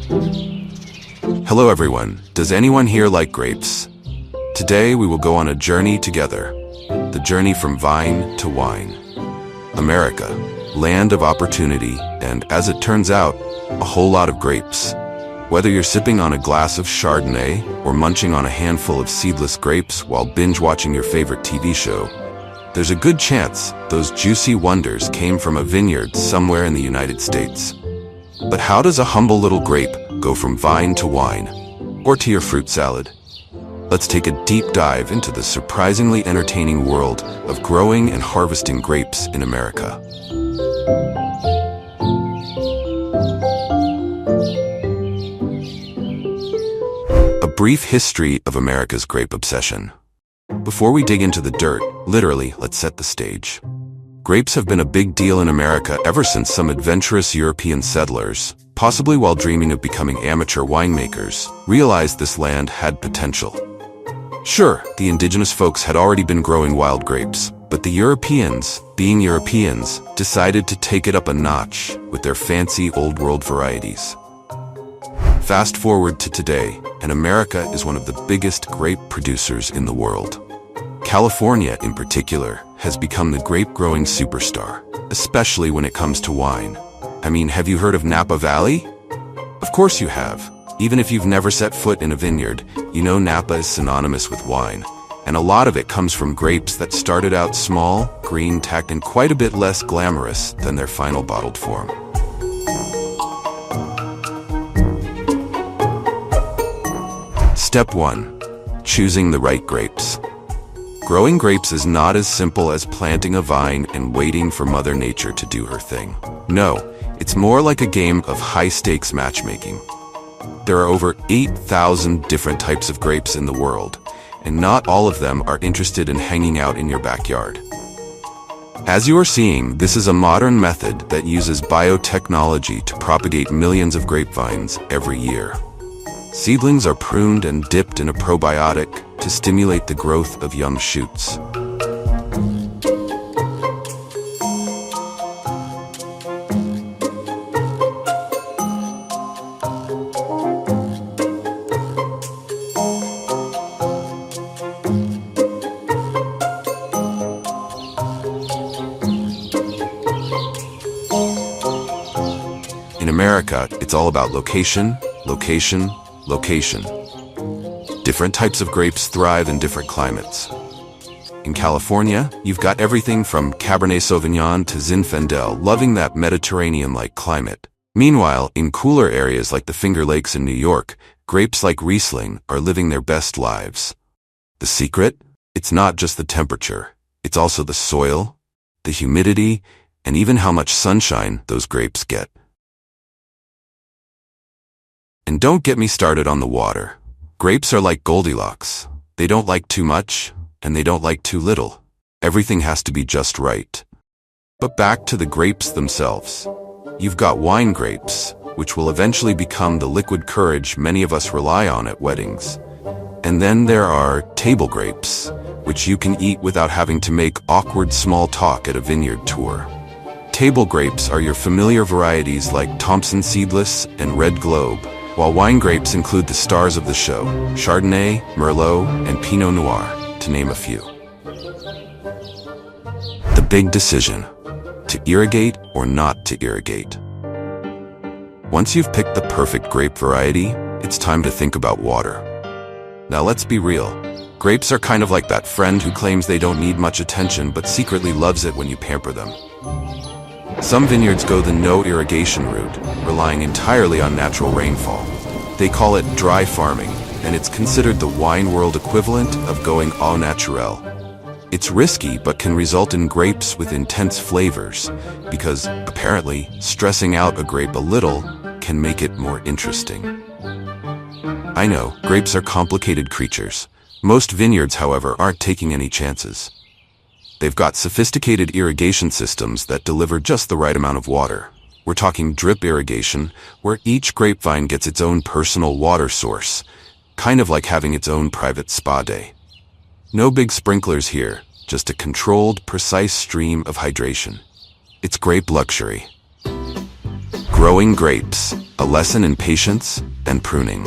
Hello everyone, does anyone here like grapes? Today we will go on a journey together. The journey from vine to wine. America, land of opportunity, and as it turns out, a whole lot of grapes. Whether you're sipping on a glass of Chardonnay or munching on a handful of seedless grapes while binge-watching your favorite TV show, there's a good chance those juicy wonders came from a vineyard somewhere in the United States. But how does a humble little grape go from vine to wine, or to your fruit salad? Let's take a deep dive into the surprisingly entertaining world of growing and harvesting grapes in America. A brief history of America's grape obsession. Before we dig into the dirt, literally, let's set the stage. Grapes have been a big deal in America ever since some adventurous European settlers, possibly while dreaming of becoming amateur winemakers, realized this land had potential. Sure, the indigenous folks had already been growing wild grapes, but the Europeans, being Europeans, decided to take it up a notch with their fancy old-world varieties. Fast forward to today, and America is one of the biggest grape producers in the world. California, in particular, has become the grape-growing superstar, especially when it comes to wine. I mean, have you heard of Napa Valley? Of course you have. Even if you've never set foot in a vineyard, you know Napa is synonymous with wine. And a lot of it comes from grapes that started out small, green-tacked, and quite a bit less glamorous than their final bottled form. Step 1. Choosing the right grapes. Growing grapes is not as simple as planting a vine and waiting for Mother Nature to do her thing. No, it's more like a game of high-stakes matchmaking. There are over 8,000 different types of grapes in the world, and not all of them are interested in hanging out in your backyard. As you are seeing, this is a modern method that uses biotechnology to propagate millions of grapevines every year. Seedlings are pruned and dipped in a probiotic to stimulate the growth of young shoots. In America, it's all about location, location, location. Different types of grapes thrive in different climates. In California, you've got everything from Cabernet Sauvignon to Zinfandel, loving that Mediterranean-like climate. Meanwhile, in cooler areas like the Finger Lakes in New York, grapes like Riesling are living their best lives. The secret? It's not just the temperature. It's also the soil, the humidity, and even how much sunshine those grapes get. And don't get me started on the water. Grapes are like Goldilocks. They don't like too much, and they don't like too little. Everything has to be just right. But back to the grapes themselves. You've got wine grapes, which will eventually become the liquid courage many of us rely on at weddings. And then there are table grapes, which you can eat without having to make awkward small talk at a vineyard tour. Table grapes are your familiar varieties like Thompson Seedless and Red Globe, while wine grapes include the stars of the show, Chardonnay, Merlot, and Pinot Noir, to name a few. The big decision: to irrigate or not to irrigate. Once you've picked the perfect grape variety, it's time to think about water. Now let's be real. Grapes are kind of like that friend who claims they don't need much attention but secretly loves it when you pamper them. Some vineyards go the no irrigation route, relying entirely on natural rainfall. They call it dry farming, and it's considered the wine world equivalent of going au naturel. It's risky but can result in grapes with intense flavors, because apparently stressing out a grape a little can make it more interesting. I know, grapes are complicated creatures. Most vineyards, however, aren't taking any chances. They've got sophisticated irrigation systems that deliver just the right amount of water. We're talking drip irrigation, where each grapevine gets its own personal water source, kind of like having its own private spa day. No big sprinklers here, just a controlled, precise stream of hydration. It's grape luxury. Growing grapes, a lesson in patience and pruning.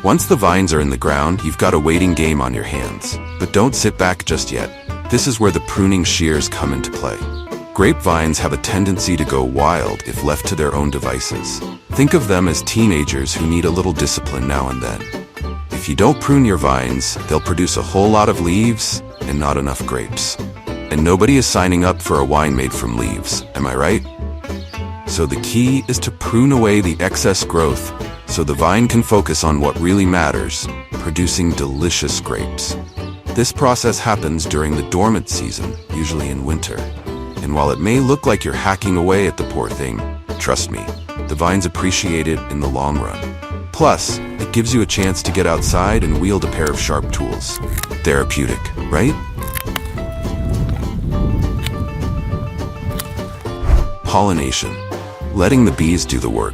Once the vines are in the ground, you've got a waiting game on your hands. But don't sit back just yet. This is where the pruning shears come into play. Grapevines have a tendency to go wild if left to their own devices. Think of them as teenagers who need a little discipline now and then. If you don't prune your vines, they'll produce a whole lot of leaves and not enough grapes. And nobody is signing up for a wine made from leaves, am I right? So the key is to prune away the excess growth so the vine can focus on what really matters, producing delicious grapes. This process happens during the dormant season, usually in winter. And while it may look like you're hacking away at the poor thing, trust me, the vines appreciate it in the long run. Plus, it gives you a chance to get outside and wield a pair of sharp tools. Therapeutic, right? Pollination. Letting the bees do the work.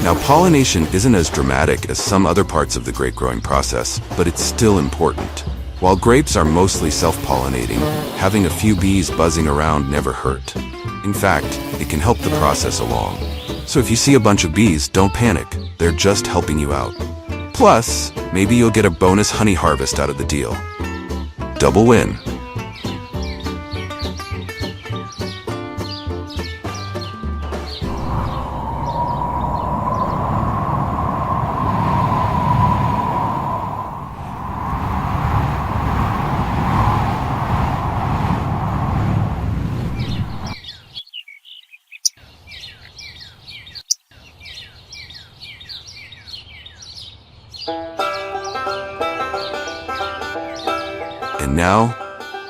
Now, pollination isn't as dramatic as some other parts of the grape growing process, but it's still important. While grapes are mostly self-pollinating, having a few bees buzzing around never hurt. In fact, it can help the process along. So if you see a bunch of bees, don't panic. They're just helping you out. Plus, maybe you'll get a bonus honey harvest out of the deal. Double win. And now,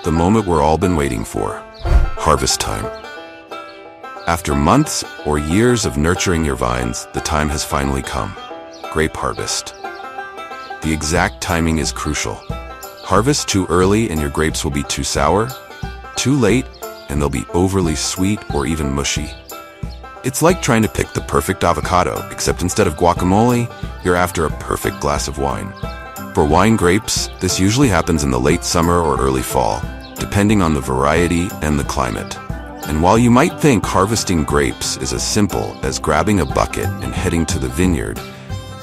the moment we're all been waiting for. Harvest time. After months or years of nurturing your vines, the time has finally come. Grape harvest. The exact timing is crucial. Harvest too early and your grapes will be too sour. Too late and they'll be overly sweet or even mushy. It's like trying to pick the perfect avocado, except instead of guacamole, you're after a perfect glass of wine. For wine grapes, this usually happens in the late summer or early fall, depending on the variety and the climate. And while you might think harvesting grapes is as simple as grabbing a bucket and heading to the vineyard,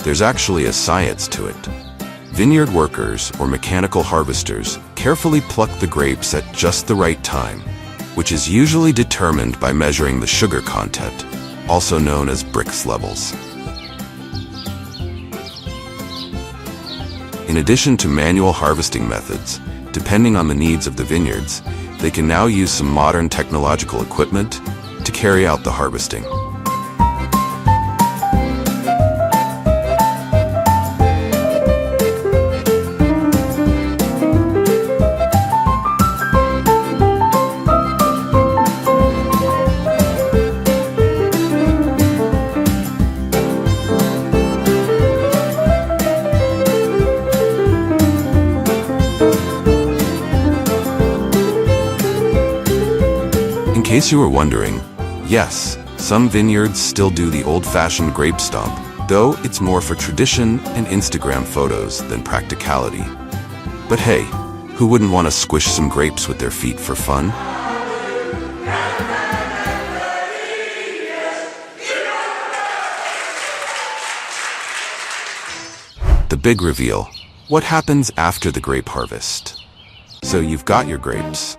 there's actually a science to it. Vineyard workers, or mechanical harvesters, carefully pluck the grapes at just the right time, which is usually determined by measuring the sugar content, also known as Brix levels. In addition to manual harvesting methods, depending on the needs of the vineyards, they can now use some modern technological equipment to carry out the harvesting. In case you were wondering, yes, some vineyards still do the old-fashioned grape stomp, though it's more for tradition and Instagram photos than practicality. But hey, who wouldn't want to squish some grapes with their feet for fun? The big reveal. What happens after the grape harvest? So you've got your grapes.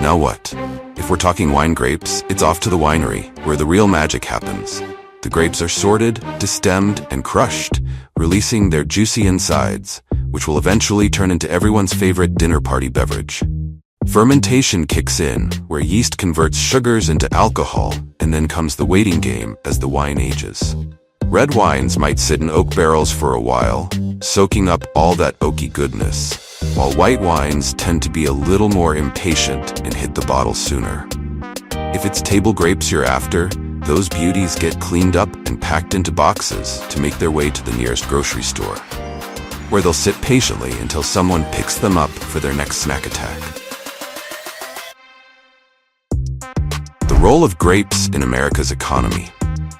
Now what? If we're talking wine grapes, it's off to the winery, where the real magic happens. The grapes are sorted, destemmed, and crushed, releasing their juicy insides, which will eventually turn into everyone's favorite dinner party beverage. Fermentation kicks in, where yeast converts sugars into alcohol, and then comes the waiting game as the wine ages. Red wines might sit in oak barrels for a while, soaking up all that oaky goodness, while white wines tend to be a little more impatient and hit the bottle sooner. If it's table grapes you're after, those beauties get cleaned up and packed into boxes to make their way to the nearest grocery store, where they'll sit patiently until someone picks them up for their next snack attack. The role of grapes in America's economy.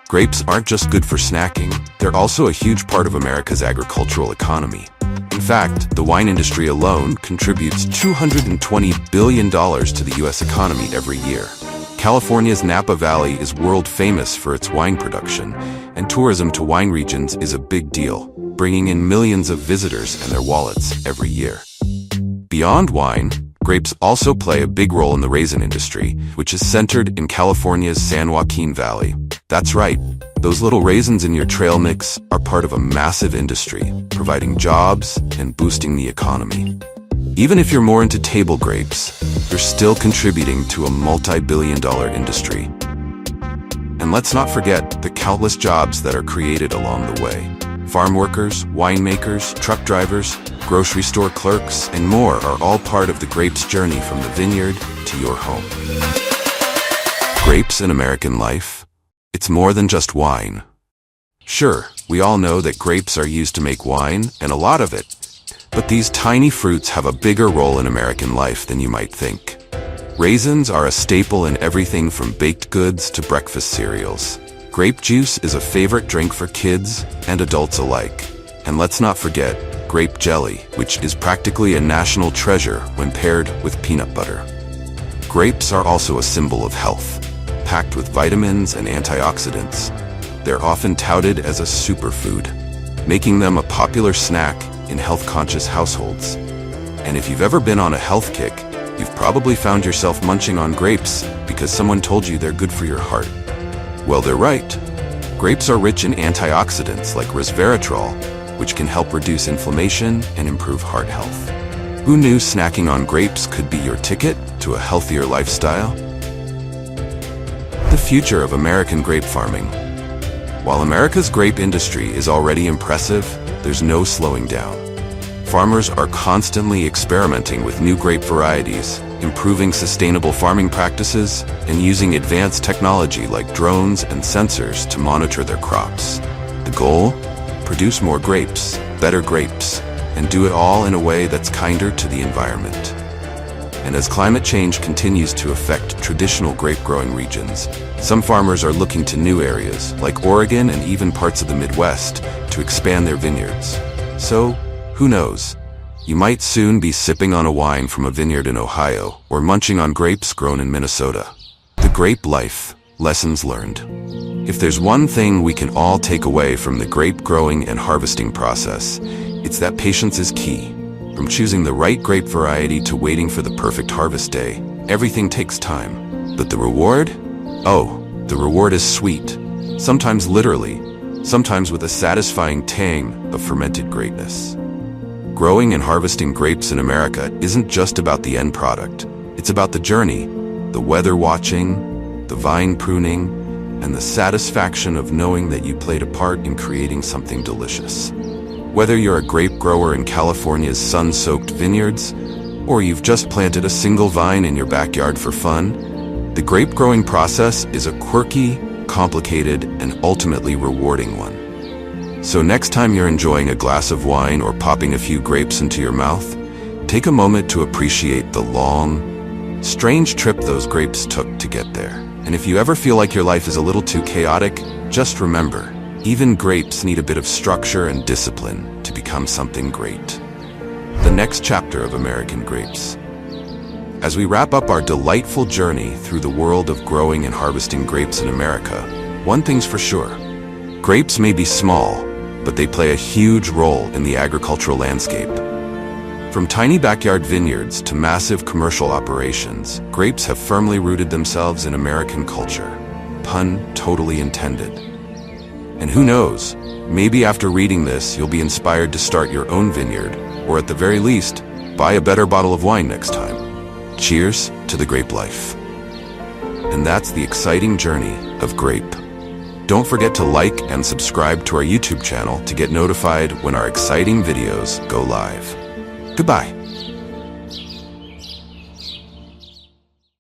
Grapes aren't just good for snacking, they're also a huge part of America's agricultural economy. In fact, the wine industry alone contributes $220 billion to the U.S. economy every year. California's Napa Valley is world famous for its wine production, and tourism to wine regions is a big deal, bringing in millions of visitors and their wallets every year. Beyond wine, grapes also play a big role in the raisin industry, which is centered in California's San Joaquin Valley. That's right, those little raisins in your trail mix are part of a massive industry, providing jobs and boosting the economy. Even if you're more into table grapes, you're still contributing to a multi-billion-dollar industry. And let's not forget the countless jobs that are created along the way. Farm workers, winemakers, truck drivers, grocery store clerks, and more are all part of the grape's journey from the vineyard to your home. Grapes in American life? It's more than just wine. Sure, we all know that grapes are used to make wine, and a lot of it. But these tiny fruits have a bigger role in American life than you might think. Raisins are a staple in everything from baked goods to breakfast cereals. Grape juice is a favorite drink for kids and adults alike. And let's not forget grape jelly, which is practically a national treasure when paired with peanut butter. Grapes are also a symbol of health, packed with vitamins and antioxidants. They're often touted as a superfood, making them a popular snack in health-conscious households. And if you've ever been on a health kick, you've probably found yourself munching on grapes because someone told you they're good for your heart. Well, they're right. Grapes are rich in antioxidants like resveratrol, which can help reduce inflammation and improve heart health. Who knew snacking on grapes could be your ticket to a healthier lifestyle? The future of American grape farming. While America's grape industry is already impressive, there's no slowing down. Farmers are constantly experimenting with new grape varieties, improving sustainable farming practices, and using advanced technology like drones and sensors to monitor their crops. The goal? Produce more grapes, better grapes, and do it all in a way that's kinder to the environment. And as climate change continues to affect traditional grape-growing regions, some farmers are looking to new areas, like Oregon and even parts of the Midwest, to expand their vineyards. So, who knows? You might soon be sipping on a wine from a vineyard in Ohio, or munching on grapes grown in Minnesota. The grape life, lessons learned. If there's one thing we can all take away from the grape growing and harvesting process, it's that patience is key. From choosing the right grape variety to waiting for the perfect harvest day, everything takes time. But the reward? Oh, the reward is sweet. Sometimes literally, sometimes with a satisfying tang of fermented greatness. Growing and harvesting grapes in America isn't just about the end product. It's about the journey, the weather watching, the vine pruning, and the satisfaction of knowing that you played a part in creating something delicious. Whether you're a grape grower in California's sun-soaked vineyards, or you've just planted a single vine in your backyard for fun, the grape growing process is a quirky, complicated, and ultimately rewarding one. So next time you're enjoying a glass of wine or popping a few grapes into your mouth, take a moment to appreciate the long, strange trip those grapes took to get there. And if you ever feel like your life is a little too chaotic, just remember, even grapes need a bit of structure and discipline to become something great. The next chapter of American grapes. As we wrap up our delightful journey through the world of growing and harvesting grapes in America, one thing's for sure. Grapes may be small, but they play a huge role in the agricultural landscape. From tiny backyard vineyards to massive commercial operations, grapes have firmly rooted themselves in American culture. Pun totally intended. And who knows, maybe after reading this, you'll be inspired to start your own vineyard, or at the very least, buy a better bottle of wine next time. Cheers to the grape life. And that's the exciting journey of grape. Don't forget to like and subscribe to our YouTube channel to get notified when our exciting videos go live. Goodbye.